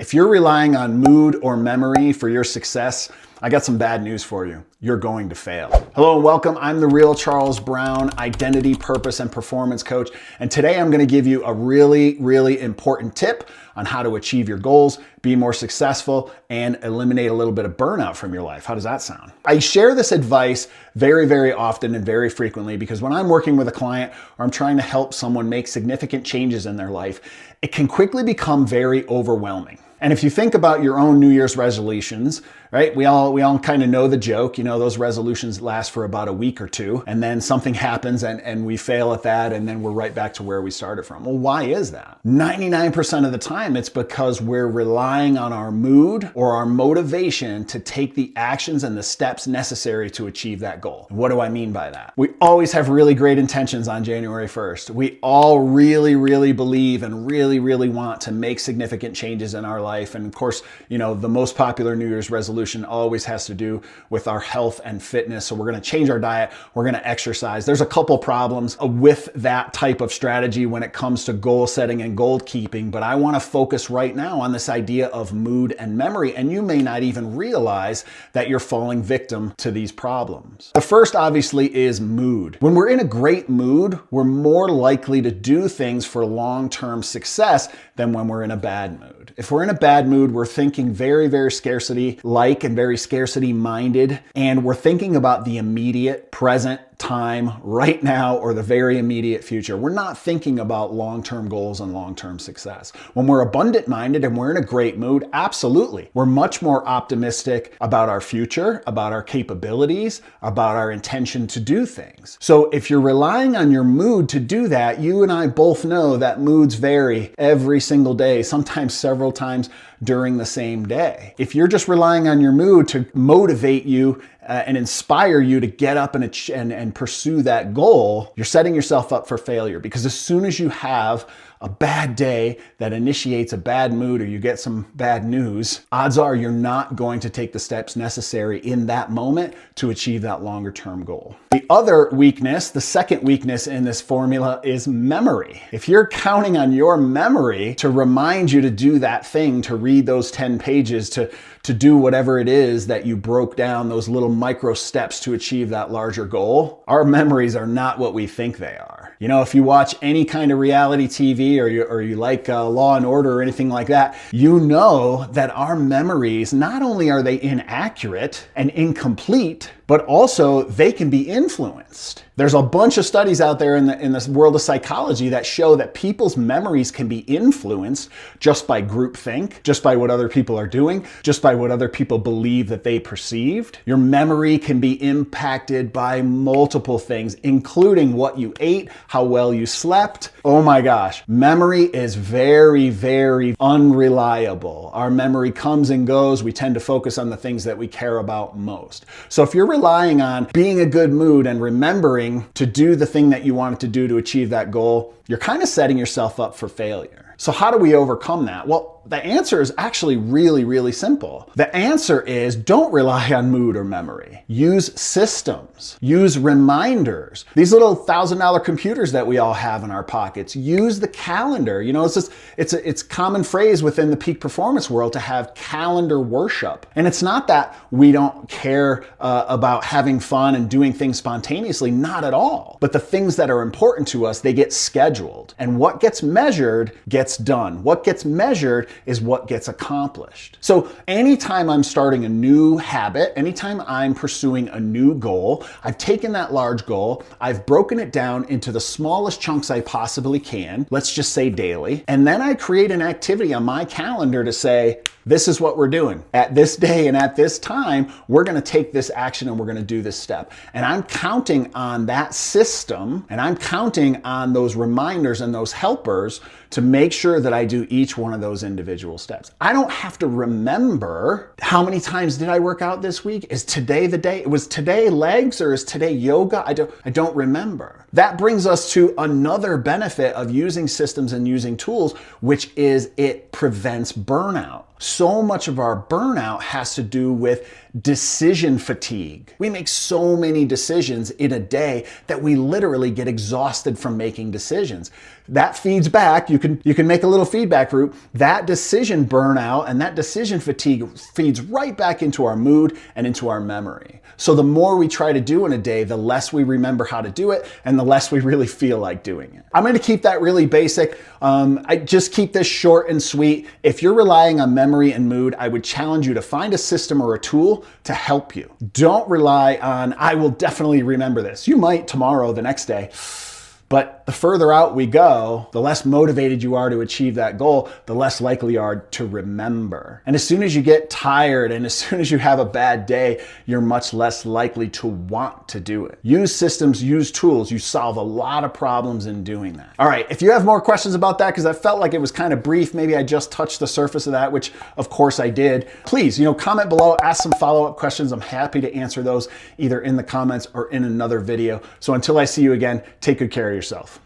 If you're relying on mood or memory for your success, I got some bad news for you. You're going to fail. Hello and welcome. I'm the real Charles Brown, identity, purpose, and performance coach. And today I'm going to give you a really important tip on how to achieve your goals, be more successful, and eliminate a little bit of burnout from your life. How does that sound? I share this advice very often and very frequently because when I'm working with a client or I'm trying to help someone make significant changes in their life, it can quickly become very overwhelming. And if you think about your own New Year's resolutions, right? We all kind of know the joke, you know, those resolutions last for about a week or two, and then something happens and we fail at that, and then we're right back to where we started from. Well, why is that? 99% of the time, it's because we're relying on our mood or our motivation to take the actions and the steps necessary to achieve that goal. What do I mean by that? We always have really great intentions on January 1st. We all really believe and really want to make significant changes in our life. And of course, you know, the most popular New Year's resolution always has to do with our health and fitness. So we're going to change our diet. We're going to exercise. There's a couple problems with that type of strategy when it comes to goal setting and goal keeping, but I want to focus right now on this idea of mood and memory. And you may not even realize that you're falling victim to these problems. The first obviously is mood. When we're in a great mood, we're more likely to do things for long-term success than when we're in a bad mood. If we're in a bad mood, we're thinking very scarcity-like and very scarcity-minded, and we're thinking about the immediate, present time, right now, or the very immediate future. We're not thinking about long-term goals and long-term success. When we're abundant-minded and we're in a great mood, absolutely. We're much more optimistic about our future, about our capabilities, about our intention to do things. So if you're relying on your mood to do that, you and I both know that moods vary every single day, sometimes several times during the same day. If you're just relying on your mood to motivate you and inspire you to get up and pursue that goal, you're setting yourself up for failure, because as soon as you have a bad day that initiates a bad mood or you get some bad news, odds are you're not going to take the steps necessary in that moment to achieve that longer term goal. The other weakness, the second weakness in this formula, is memory. If you're counting on your memory to remind you to do that thing, to read those 10 pages, to do whatever it is that you broke down, those little micro steps to achieve that larger goal, our memories are not what we think they are. You know, if you watch any kind of reality TV or you like Law and Order or anything like that, you know that our memories, not only are they inaccurate and incomplete, but also they can be influenced. There's a bunch of studies out there in the world of psychology that show that people's memories can be influenced just by groupthink, just by what other people are doing, just by what other people believe that they perceived. Your memory can be impacted by multiple things, including what you ate, how well you slept. Oh my gosh, memory is very unreliable. Our memory comes and goes. We tend to focus on the things that we care about most. So if you're relying on being in a good mood and remembering to do the thing that you wanted to do to achieve that goal, you're kind of setting yourself up for failure. So how do we overcome that? Well, the answer is actually really simple. The answer is don't rely on mood or memory. Use systems. Use reminders. These little $1,000 computers that we all have in our pockets. Use the calendar. You know, it's common phrase within the peak performance world to have calendar worship. And it's not that we don't care about having fun and doing things spontaneously. Not at all. But the things that are important to us, they get scheduled. And what gets measured gets done. What gets measured is what gets accomplished. So anytime I'm starting a new habit, anytime I'm pursuing a new goal, I've taken that large goal, I've broken it down into the smallest chunks I possibly can, let's just say daily, and then I create an activity on my calendar to say, this is what we're doing. At this day and at this time, we're going to take this action and we're going to do this step. And I'm counting on that system, and I'm counting on those reminders and those helpers to make sure that I do each one of those individual steps. I don't have to remember how many times did I work out this week? Is today the day? Was today legs or is today yoga? I don't remember. That brings us to another benefit of using systems and using tools, which is it prevents burnout. So much of our burnout has to do with decision fatigue. We make so many decisions in a day that we literally get exhausted from making decisions. that feeds back. You can make a little feedback loop. That decision burnout and that decision fatigue feeds right back into our mood and into our memory. So the more we try to do in a day, the less we remember how to do it and the less we really feel like doing it. I'm going to keep that really basic. I just keep this short and sweet. If you're relying on memory and mood, I would challenge you to find a system or a tool to help you. Don't rely on, I will definitely remember this. You might tomorrow, the next day. But the further out we go, the less motivated you are to achieve that goal, the less likely you are to remember. And as soon as you get tired and as soon as you have a bad day, you're much less likely to want to do it. Use systems, use tools. You solve a lot of problems in doing that. All right, if you have more questions about that, because I felt like it was kind of brief, maybe I just touched the surface of that, which of course I did, please, comment below, ask some follow-up questions. I'm happy to answer those either in the comments or in another video. So until I see you again, take good care of yourself.